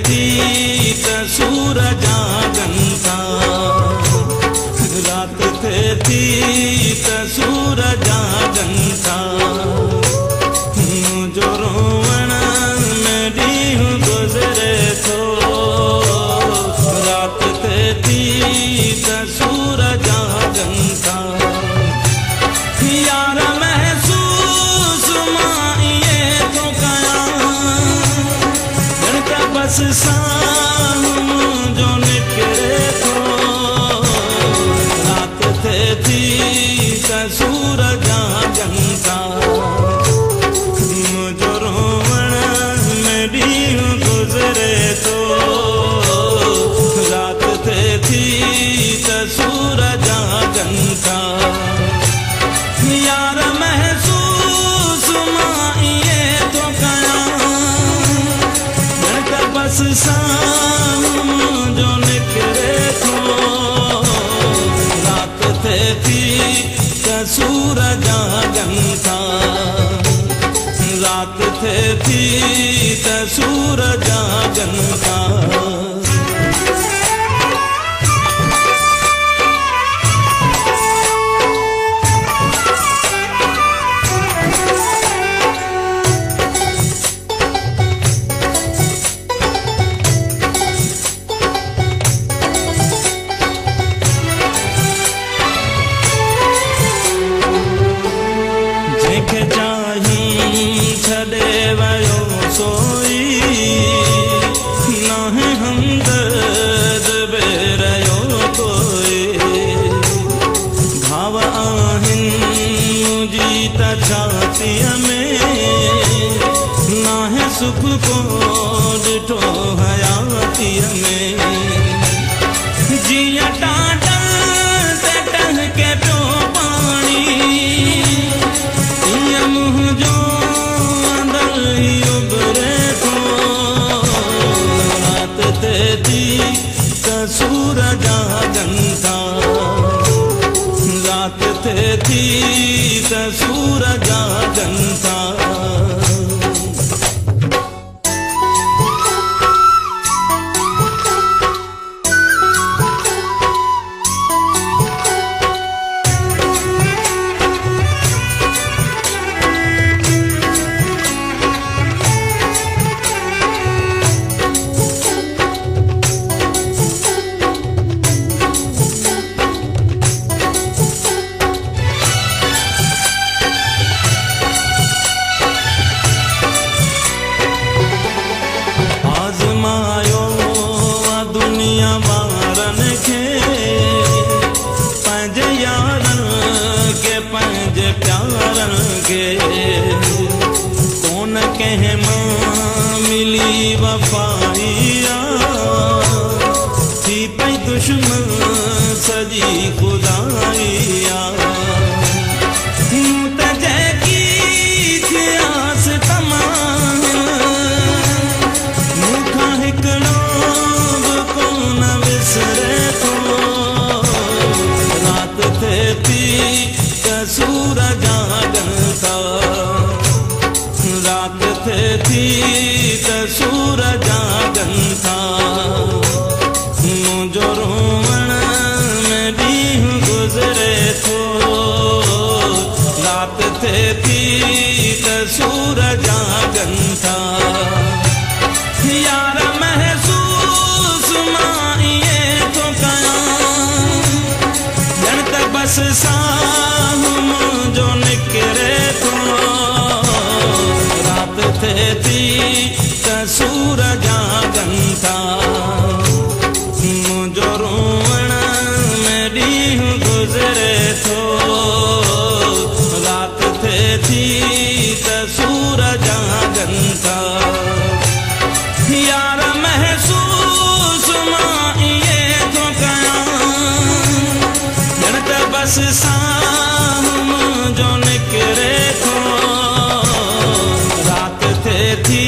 थी त सूरज जागनि था रात थे थी त सूरज जागनि था मुंहिंजो रोवण में ॾींहुं गुज़रे थो रात थे थी त सूरज जागनि था यार महसूस मां इहे थो कयां बस सां मुंहिंजो निकिरे थो रात थे थी त सूरज जागनि था मुंहिंजो रोवण में ॾींहुं गुज़रे थो रात थे थी त सूरज जागनि था यार महसूस मां इहे थो कयां बस सां मुंहिंजो निकिरे थो रात थे थी त सूरज जागनि था रात थे थी त सूरज जागनि था छॾे वियो सोई नाहे हमदर्द बे रहियो कोई भाव आहिनि मुंहिंजी त छातीअ में नाहे सुख को ॾिठो हयातीअ में जीअं टाटन ते टहिके पियो पाणी ईअं मुंहिंजो त सूरज जागनि था रात थे थी त सूरज जागनि था आज़मायो दुनिया वारनि खे पंहिंजे यारनि खे पंहिंजे प्यारनि खे कोन कंहिं मां मिली वफ़ाई थी पई दुश्मन सॼी ख़ुदाई सूरज जागनि था रात थे थी त सूरज जागनि था मुंहिंजो रोवण में ॾींहुं गुज़रे थो रात थे थी त सूरज जागनि था यार महसूस मां इहे थो कयां ॼण त बस सां मुंहिंजो निकिरे थो रात थे थी त सूरज जागनि था मुंहिंजो रोवण में ॾींहुं गुज़रे थो रात थे थी त सूरज जागनि था यार महसूस मां इहे थो कयां ॼण त बस सां मुंहिंजो निकिरे थो रात थे थी